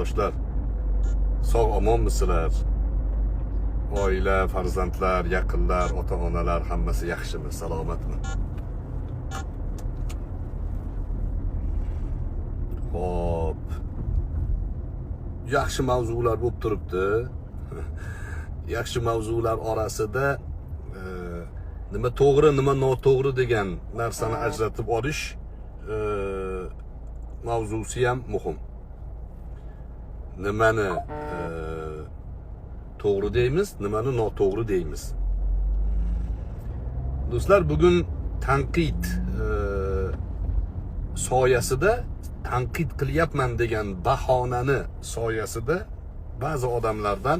vatandoshlar, sog' omonmisizlar? Oila, farzandlar, yaqinlar, ota-onalar hammasi yaxshimi, salomatmi? Hop. Yaxshi mavzular bo'lib turibdi. Yaxshi mavzular orasida nima to'g'ri, nima noto'g'ri degan narsani ajratib olish mavzusi ham muhim. Nimani to'g'ri deymiz, nimani noto'g'ri deymiz. Do'stlar, bugun tanqid soyasida, tanqid qilyapman degan bahonani soyasida ba'zi odamlardan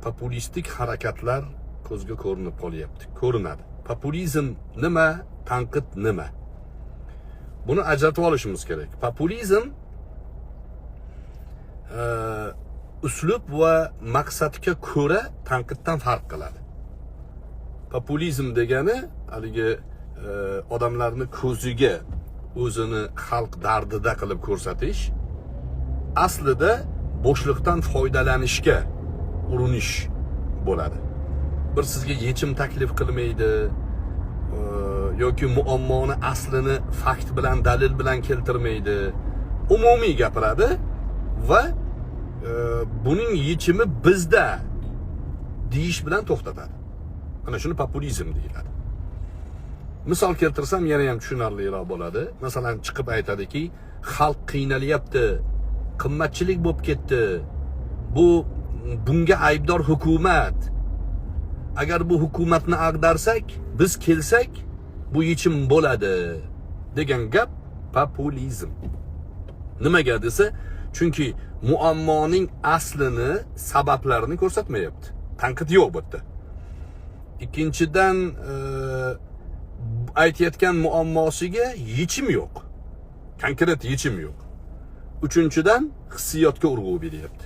populistik harakatlar ko'zga ko'rinib qolyapti, ko'rinadi. Populizm nima, tanqid nima? Buni ajratib olishimiz kerak. Populizm uslub va maqsadga ko'ra tanqiddan farq qiladi. Populizm degani haligi odamlarni ko'ziga o'zini xalq dardida qilib ko'rsatish, aslida bo'shliqdan foydalanishga urinish bo'ladi. Bir sizga yechim taklif qilmaydi yoki muammoni aslini fakt bilan, dalil bilan keltirmaydi. Umumiy gapiradi va buning yechimi bizda deyish bilan to'xtatadi. Mana shuni populizm deyiladi. Misol keltirsam yana ham tushunarliroq bo'ladi. Masalan, chiqib aytadiki, xalq qiynalyapti, qimmatchilik bo'lib ketdi. Bunga aybdor hukumat. Agar bu hukumatni ag'darsak, biz kelsak, bu yechim bo'ladi degan gap populizm. Nimaga desa, chunki muammoning aslini, sabablarini ko'rsatmayapti. Tanqid yo'q bu yerda. Ikkinchidan, aytayotgan muammosiga yechim yo'q. Konkret yechim yo'q. Uchinchidan, hissiyotga urg'u beryapti.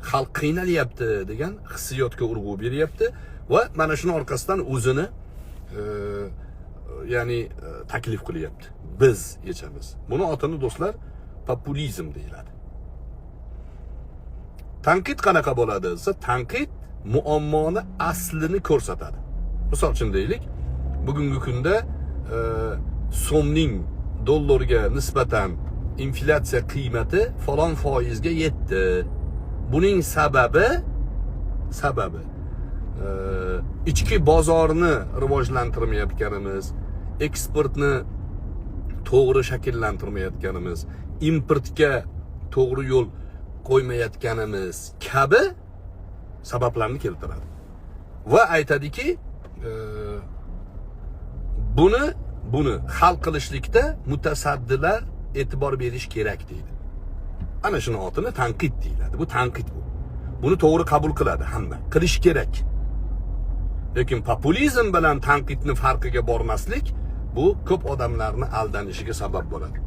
Xalq qiynalyapti degan hissiyotga urg'u beryapti va mana shuni orqasidan o'zini ya'ni taklif qilyapti. Biz yechamiz. Buni otini do'stlar populizm deyiladi. Tanqid qanaqa bo'ladi desa, tanqid muammoni aslini ko'rsatadi. Misol uchun deylik, bugungi kunda so'mning dollarga nisbatan inflyatsiya qiymati falon foizga yetdi. Buning sababi ichki bozorni rivojlantirmayotganimiz, eksportni to'g'ri shakllantirmayotganimiz, importga to'g'ri yo'l qo'ymayotganimiz kabi sabablarni keltiradi. Va aytadiki, buni hal qilishlikda mutasaddilar e'tibor berish kerak deydi. Ana shuni otini tanqid deyiladi. Bu tanqid bu. Buni to'g'ri qabul qiladi hamma. Qilish kerak. Lekin populizm bilan tanqidni farqiga bormaslik bu ko'p odamlarni aldanishiga sabab bo'ladi.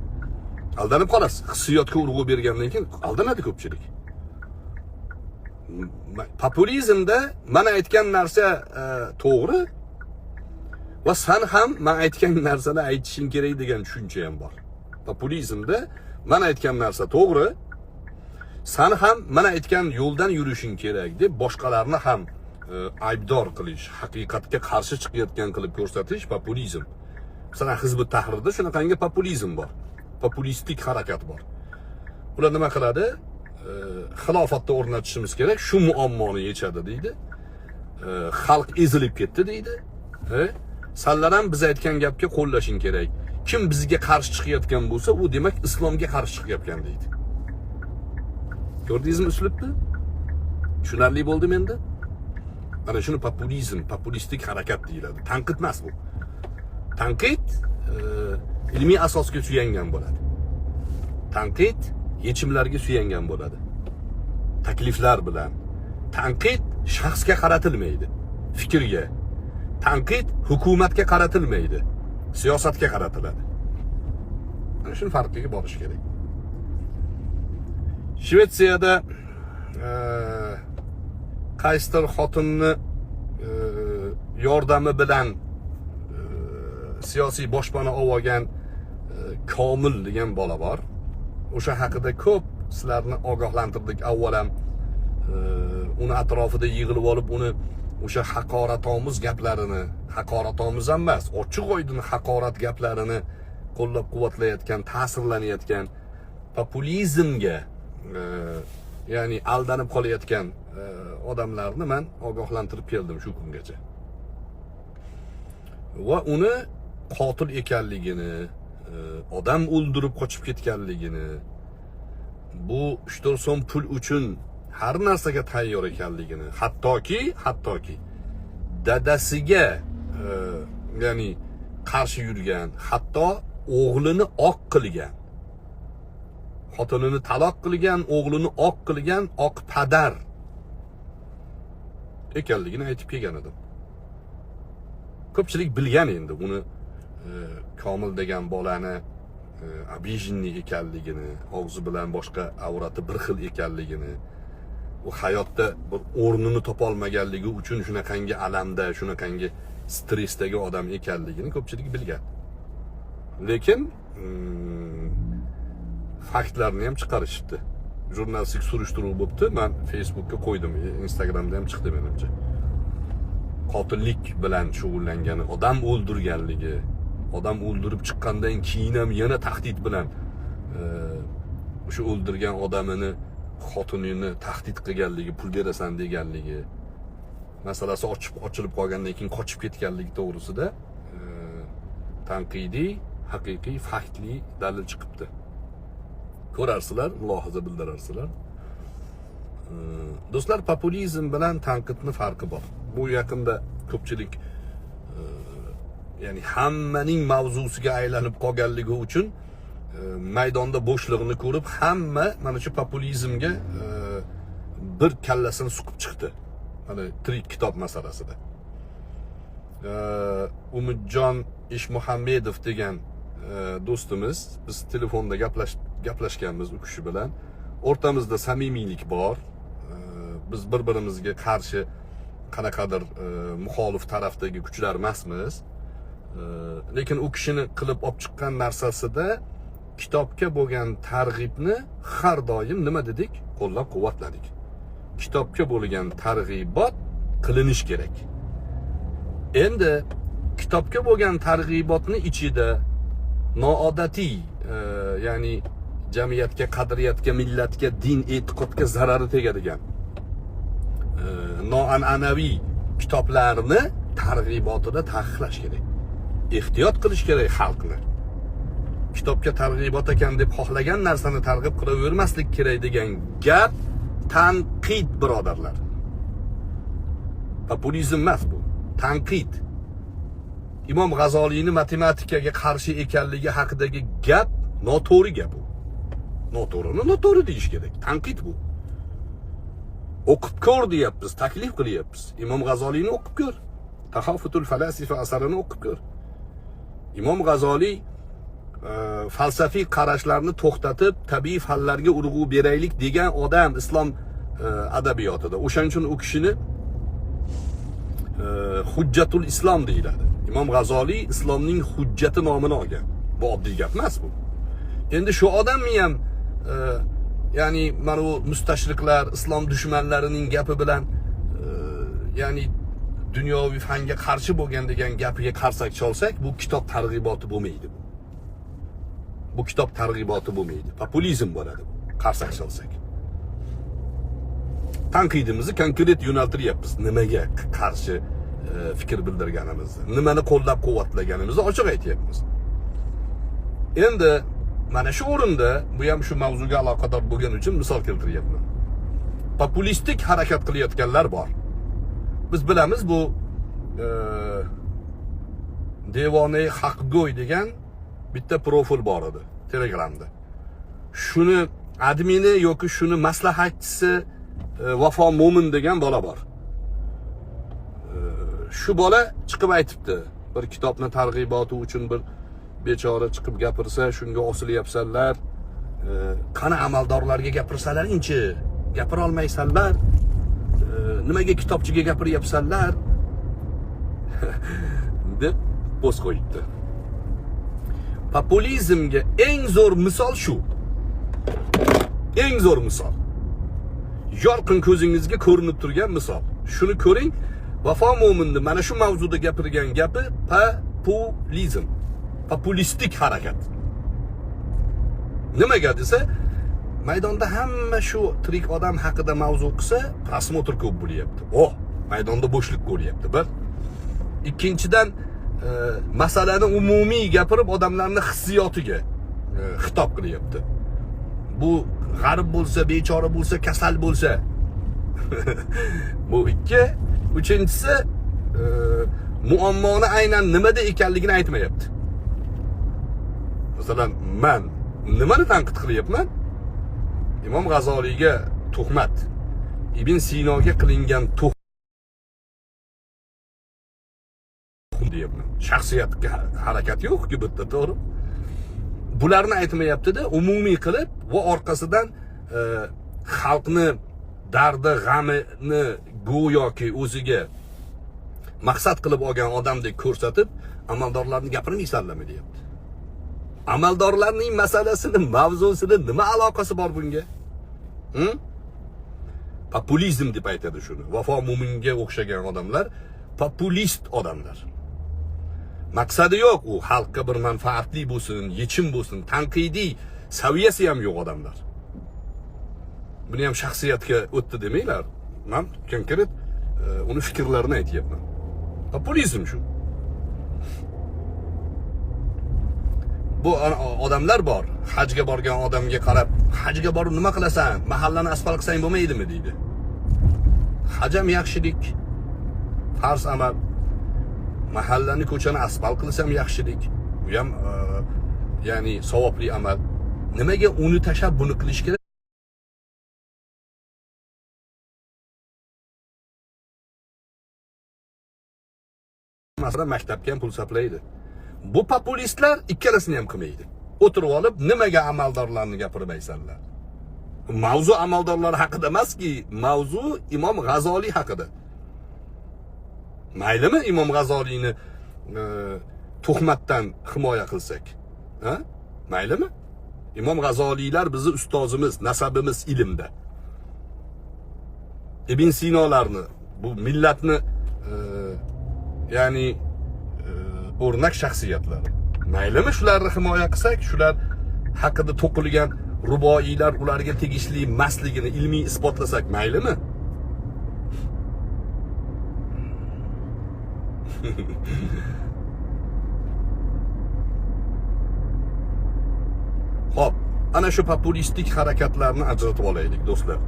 Aldanib qolasiz. Hissiyotga urg'u bergandan keyin aldanadi ko'pchilik. Populizmda mana aytgan narsa to'g'ri va sen ham men aytgan narsani aytishing kerak degan tushuncha ham bor. Populizmda men aytgan narsa to'g'ri, sen ham men aytgan yo'ldan yurishing kerak deb boshqalarni ham aybdor qilish, haqiqatga qarshi chiqayotgan qilib ko'rsatish populizm. Masalan, Hizb-ut Tahrirda shunaqangi populizm bor. Populistik harakat bor. Ular nima qiladi? Xilofatda o'rnatishimiz kerak, shu muammoni yechadi deydi. Xalq ezilib ketdi deydi. Sanlar ham biz aytgan gapga qo'llashing kerak. Kim bizga qarshi chiqayotgan bo'lsa, u demak islomga qarshi chiqayotgan deydi. Ko'rdingizmi uslubni? Tushunarli bo'ldimi endi? Mana shuni populizm, populistik harakat deyiladi. Tanqid emas bu. Tanqid ilmiy asosga suyangan bo'ladi. Tanqid yechimlarga suyangan bo'ladi. Takliflar bilan. Tanqid shaxsga qaratilmaydi, fikrga. Tanqid hukumatga qaratilmaydi, siyosatga qaratiladi. Mana shuni farqiga borish kerak. Shvetsiyada qaysidir xotinni yordami bilan siyosiy boshpana olgan Komil degan bola bor. O'sha haqida ko'p sizlarni ogohlantirdik. Avvalam uni atrofida yig'ilib olib, uni o'sha haqoratomuz gaplarini, haqoratomuz emas, ochiq-oydin haqorat gaplarini qo'llab-quvvatlayotgan, ta'sirlanayotgan, populizmga ya'ni aldanib qolayotgan odamlarni men ogohlantirib keldim shu kungacha. Va uni qotil ekanligini, odam o'ldirib qochib ketganligini, bu 3-4 so'm pul uchun har narsaga tayyor ekanligini, hattoki dadasiga ya'ni qarshi yurgan, hatto o'g'lini oq qilgan, xotinini taloq qilgan, o'g'lini oq qilgan oq padar ekanligini aytib kelgan edim. Ko'pchilik bilgan endi uni Komil degan bolani abijinni ekanligini, og'zi bilan boshqa avrati bir xil ekanligini, u hayotda bir o'rnini topolmaganligi uchun shunaqangi alamda, shunaqangi stressdagi odam ekanligini ko'pchilik bilgan. Lekin faktlarni ham chiqarishibdi. Jurnalistik surishtiruv bo'libdi. Men Facebookka qo'ydim, Instagramda ham chiqdi menimcha. Qotillik bilan shug'ullangani, odam o'ldirganligi, odam o'ldirib chiqqandan keyin ham yana tahdid bilan o'sha o'ldirgan odamini, xotinini tahdid qilganligi, pul berasan deganligi, masalasi ochilib qolgandan keyin qochib ketganligi to'g'risida tanqidiy, haqiqiy, faktli dalil chiqibdi. Ko'rarsizlar, mulohaza bildirarsizlar. Do'stlar, populizm bilan tanqidning farqi bor. Bu yaqinda ko'pchilik ya'ni hammaning mavzusiga aylanib qolganligi uchun maydonda bo'shliqni ko'rib hamma mana shu populizmga bir kallasini suqib chiqdi. Mana tirik kitob masalasida. Umidjon Ishmuhammedov degan do'stimiz, biz telefonda gaplashganmiz u kishi bilan. O'rtamizda samimiylik bor. Biz bir-birimizga qarshi qanaqadir muxolif tarafdagi kuchlar emasmiz. Lekin u kishini qilib olib chiqqan narsasida kitobga bo'lgan targ'ibni har doim nima dedik? Qo'llab-quvvatladik. Kitobga bo'lgan targ'ibot qilinish kerak. Endi kitobga bo'lgan targ'ibotni ichida noodatiy, ya'ni jamiyatga, qadriyatga, millatga, din, e'tiqodga zarari tegadigan noan'anaviy kitoblarni targ'ibotida taqiqlash kerak. Ehtiyot qilish kerak xalqni. Kitobga targ'ibot ekan deb xohlagan narsani targ'ib qilavermaslik kerak degan gap tanqid, birodarlar. Populizm emas bu, tanqid. Imom G'azoliyni matematikaga qarshi ekanligi haqidagi gap noto'g'ri gap bu. Noto'g'ri deyish kerak. Tanqid bu. O'qib ko'r deyapmiz, taklif qilyapmiz. Imom G'azoliyni o'qib ko'r. Tahofutul falasifa asarini o'qib ko'r. Imom G'azoliy falsafiy qarashlarni to'xtatib, tabiiy fanlarga urg'u beraylik degan odam islom adabiyotida. O'shaning uchun u kishini hujjatul islom deyiladi. Imom G'azoliy islomning hujjati nomini olgan. Bu oddiy gap emas bu. Endi shu odamni ham ya'ni mana bu mustashriqlar, islom dushmanlarining gapi bilan ya'ni dunyoviy fanga qarshi bo'lgan degan gapiga qarsak cholsak, bu kitob targ'iboti bo'lmaydi. Bu kitob targ'iboti bo'lmaydi. Populizm bo'ladi. Qarsak cholsak. Tanqidimizni konkret yo'naltiryapmiz. Nimaga qarshi fikr bildirganimizni, nimani qo'llab-quvvatlaganimizni ochiq aytyapmiz. Endi mana shu o'rinda, bu ham shu mavzuga aloqador bo'lgani uchun misol keltiryapman. Populistik harakat qilayotganlar bor. Biz bilamiz, bu Devonay Haqgo'y degan bitta profil bor edi Telegramda. Shuni admini yoki shuni maslahatchisi Vafo Mo'min degan bola bor. Shu bola chiqib aytibdi, bir kitobni targ'iboti uchun bir bechora chiqib gapirsa, shunga osilyapsanlar. Qani amaldorlarga gapirsalaring-chi? Gapira olmaysanlar. Nimaga kitobchiga gapiryapsanlar? deb post qo'yibdi. Populizmga eng zo'r misol shu. eng zo'r misol. Yorqin ko'zingizga ko'rinib turgan misol. Shuni ko'ring. Vafo Mo'minning mana shu mavzuda gapirgan gapi populizm. Populistik harakat. Nimaga desa, maydonda hamma shu tirik odam haqida mavzu qilsa, prosmotr ko'p bo'lyapti. Maydonda bo'shlik ko'ryapti. Bir. Ikkinchidan, masalani umumiy gapirib odamlarning hissiyotiga xitob qilyapti. Bu g'arib bo'lsa, bechora bo'lsa, kasal bo'lsa. Bu ikki. Uchinchisi, muammoni aynan nimada ekanligini aytmayapti. Masalan, men nimani tanqid qilyapman? Imom G'azoliyga tuhmat, Ibn Sinoga qilingan deyapman. Shaxsiyatga harakat yo'q-ku bitta, to'g'ri? Bularni aytmayapti-da, umumiy qilib va orqasidan xalqni dardi, g'amini go'yoki o'ziga maqsad qilib olgan odamdek ko'rsatib, amaldorlarni gapirmaysanlarmi deyapti. Amaldorlarning masalasini, mavzusini nima aloqasi bor bunga? Populizm deb aytadi shuni. Vafo Mo'minga o'xshagan odamlar populist odamlar. Maqsadi yo'q u xalqqa bir manfaatli bo'lsin, yechim bo'lsin, tanqidiy saviyasi ham yo'q odamlar. Buni ham shaxsiyatga o'tdi demanglar. Men konkret uni fikrlarini aytyapman. Populizm shu. Bu odamlar bor. Hajga borgan odamga qarab, hajga borib nima qilasan? Mahallani asfalt qilsang bo'lmaydimi deydi. Haj ham yaxshilik, farz amal. Mahallani, ko'chani asfalt qilsam yaxshilik. Bu ham ya'ni savobli amal. Nimaga uni tashab buni qilish kerak? Masalan, maktabga ham pul sarflaydi. Bu populistlar ikkalasini ham qilmaydi. O'tirib olib, nimaga amaldorlarni gapirmaysanlar? Mavzu amaldorlar haqida emaski, mavzu Imom G'azoliy haqida. Maylimi Imom G'azoliyni tuhmatdan himoya qilsak? Ha? Maylimi? Imom G'azoliylar bizni ustozimiz, nasabimiz ilmda. Ibn Sinolarni, bu millatni ya'ni o'rnak shaxsiyatlar. Maylimi shularni himoya qilsak, shular haqida to'qilgan ruboiylar ularga tegishli emasligini ilmiy isbotlasak, maylimi? Xo'p, ana shu populistik harakatlarni ajratib olaylik, do'stlar.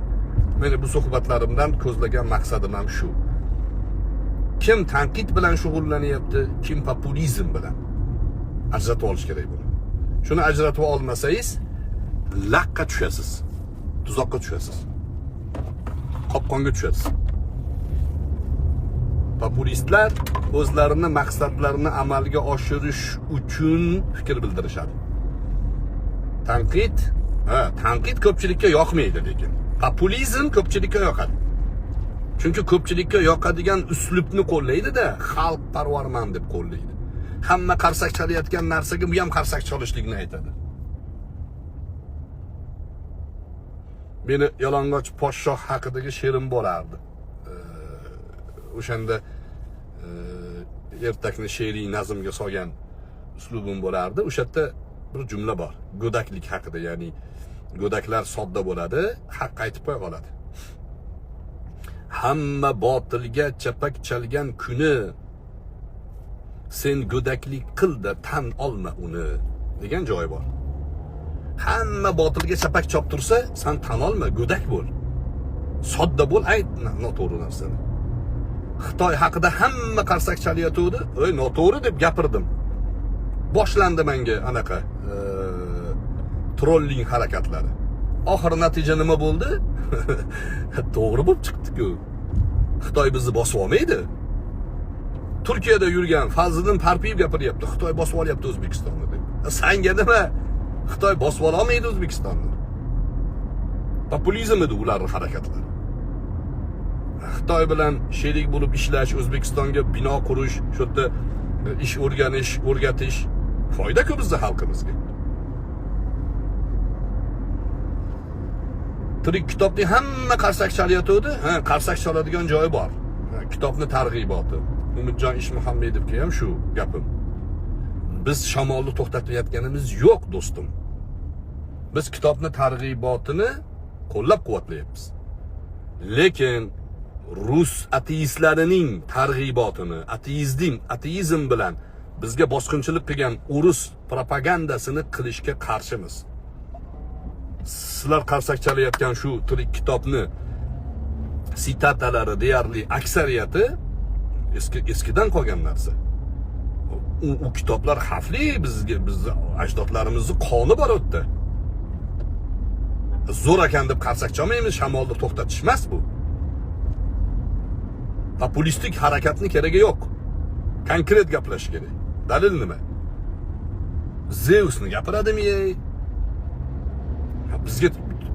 Meni bu suhbatlarimdan ko'zlagan maqsadim ham shu. Kim tanqid bilan shug'ullanyapti, kim populizm bilan. Ajratib olish kerak buni. Shuni ajratib olmasangiz, laqqa tushasiz. Tuzoqqa tushasiz. Qopqonga tushasiz. Populistlar o'zlarini maqsadlarini amalga oshirish uchun fikr bildirishadi. Tanqid ko'pchilikka yoqmaydi lekin. Populizm ko'pchilikka yoqadi. Chunki ko'pchilikka yoqadigan uslubni qo'llaydi-da, xalq parvarman deb qo'llaydi. Hamma qarsak chalayotgan narsaga bu ham qarsak chalishlikni aytadi. Meni Yalang'och podshoh haqidagi she'rim bo'lardi. O'shanda ertakni she'riy nazmga solgan uslubim bo'lardi. O'sha yerda bir jumla bor. Go'daklik haqida, ya'ni go'daklar sodda bo'ladi, haq aytib qo'ya oladi. Hamma botilga chapak chalgan kuni sen go'daklik qildi, tan olma uni degan joyi bor. Hamma botilga chapak chop tursa, sen tan olma, go'dak bo'l. Sodda bo'l, ayt noto'g'ri narsani. Xitoy haqida hamma qarsak chalayotdi, noto'g'ri deb gapirdim. Boshlandi menga anaqa trolling harakatlari. Oxir natija nima bo'ldi? To'g'ri bo'lib chiqdi-ku. Xitoy bizni bosib olmaydi. Turkiyada yurgan Fazliddin Parpiyev gapiryapti, Xitoy bosib olyapti O'zbekistonni deb. Senga nima? Xitoy bosib olmaydi O'zbekistonni. Populizm edi ularning harakatlari. Xitoy bilan sherik bo'lib ishlash, O'zbekistonga bino qurish, shu yerda ish o'rganish, o'rgatish foyda-ku bizning xalqimizga. Tirik kitobning hamma qarsak chalayotdi. Ha, qarsak chaladigan joyi bor. Kitobni targ'iboti. Umidjon Ishmuhammedovga ham shu gapim. Biz shamolni to'xtatayotganimiz yo'q, do'stim. Biz kitobni targ'ibotini qo'llab-quvvatlayapmiz. Lekin rus ateistlarining targ'ibotini, ateizm bilan bizga bosqinchilik qilgan urus propagandasini qilishga qarshimiz. Sizlar qarsak chalayotgan shu tirik kitobni sitatalari deyarli aksariyati eskidan qolgan narsa. U kitoblar xavfli, bizga ajdodlarimizni qoni bor o'tdi. Zo'r ekan deb qarsak chalmaymiz, shamolni to'xtatish emas bu. Populistik harakatni keragi yo'q. Konkret gaplash kerak. Dalil nima? Zeusni gapiradimi? Bizga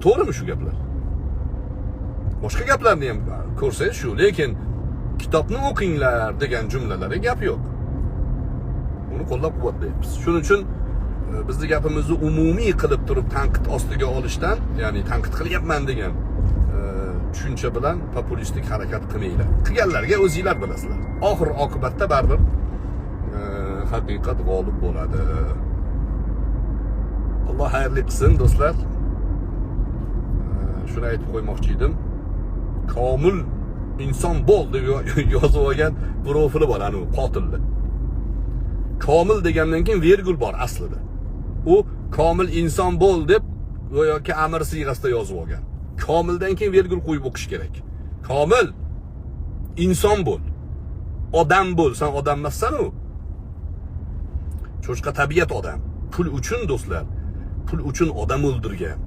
to'g'rimi shu gaplar? Boshqa gaplarni ham ko'rsangiz shu, lekin kitobni o'qinglar degan jumlalarga gap yo'q. Uni qo'llab-quvvatlaymiz. Shuning uchun bizning gapimizni umumiy qilib turib tanqid ostiga olishdan, ya'ni tanqid qilyapman degan tushuncha bilan populistik harakat qilmanglar. Qilganlarga o'zingizlar bilasizlar. Oxir oqibatda baribir haqiqat g'olib bo'ladi. Alloh xayrli qilsin, do'stlar. Shuni aytib qo'ymoqchi edim. Komil inson bo'l deb yozib olgan profili bor, ana u qotilni. Komil degandan keyin virgul bor aslida. U komil inson bo'l deb yoki amr siyg'asida yozib olgan. Komildan keyin virgul qo'yib o'qish kerak. Komil inson bo'l. Odam bo'l, sen odam emassan-ku. Cho'chqa tabiat odam. Pul uchun do'stlar, pul uchun odam o'ldirgan.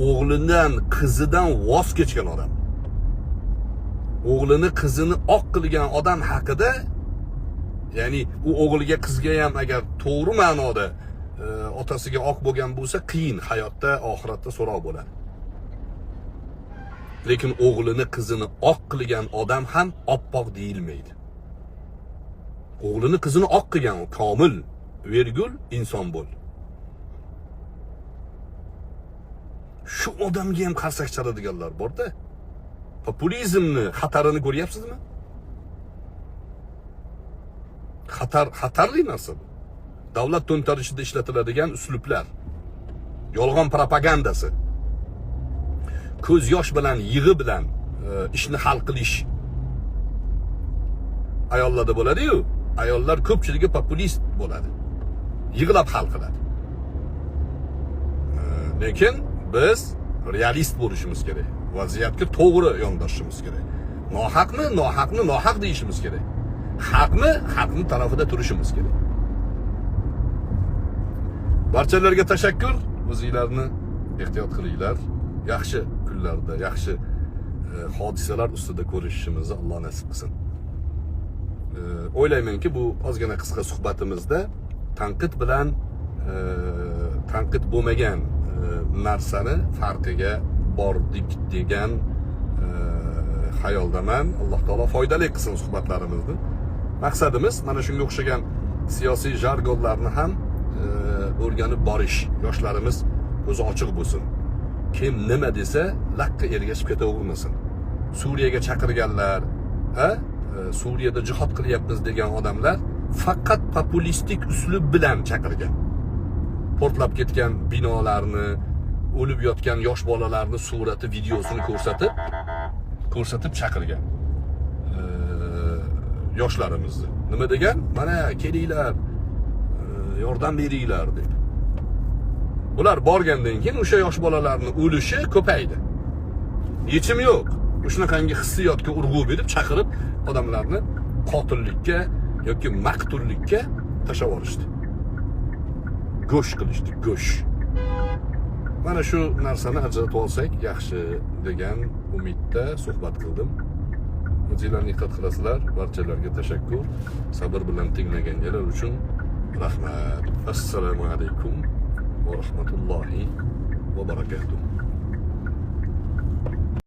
O'g'lidan, qizidan voz kechgan odam. O'g'lini, qizini oq qilgan odam haqida, ya'ni u o'g'liga, qizga ham agar to'g'ri ma'noda otasiga oq bo'lgan bo'lsa, qiyin hayotda, oxiratda so'roq bo'ladi. Lekin o'g'lini, qizini oq qilgan odam ham oppoq deyilmaydi. O'g'lini, qizini oq qilgan komil, virgul inson bo'l. Shu odamga ham qarsak chaladiganlar bor-da. Populizmni xatarini ko'ryapsizmi? Xatarli narsa bu. Davlat to'ntarishida ishlatiladigan uslublar. Yolg'on propagandasi. Ko'z yosh bilan, yig'i bilan ishni hal qilish. Ayollarda bo'ladi-yu, ayollar ko'pchiligi populist bo'ladi. Yig'lab hal qiladi. Lekin biz realist bo'lishimiz kerak. Vaziyatga to'g'ri yondashishimiz kerak. Nohaqni nohaq deyishimiz kerak. Haqni tarafida turishimiz kerak. Barchalarga tashakkur. O'zingizlarni ehtiyot qilinglar. Yaxshi kunlarda, yaxshi hodisalar ustida ko'rishishimizni Alloh nasib qilsin. O'ylaymanki, bu ozgina qisqa suhbatimizda tanqid bilan tanqid bo'lmagan narsani farqiga bordik degan xayoldaman. Alloh taolo foydali qilsin suhbatlarimizni. Maqsadimiz mana shunga o'xshagan siyosiy jargonlarni ham o'rganib borish. Yoshlarimiz ko'zi ochiq bo'lsin. Kim nima desa, laqqa ergashib ketavermasin. Suriyaga chaqirganlar, Suriyada jihad qilyapmiz degan odamlar faqat populistik uslub bilan chaqirgan. Portlab ketgan binolarni, o'lib yotgan yosh bolalarni surati, videosini ko'rsatib chaqirgan. Yoshlarimizni. Nima degan? Mana kelinglar, yordam beringlar deb. Ular borgandan keyin o'sha yosh bolalarning o'lishi ko'paydi. Yechim yo'q. Shunaqangi hissiyotga urg'u berib chaqirib odamlarni qotillikka yoki maqtullikka tashlab yuborishdi. Go'sh qilishdi, go'sh. Mana shu narsani ajratib olsak yaxshi degan umidda suhbat qildim. O'zingizlarni diqqat qilasizlar. Barchalarga tashakkur. Sabr bilan tinglaganlar uchun rahmat. Assalomu alaykum va rahmatullohi va barakatuh.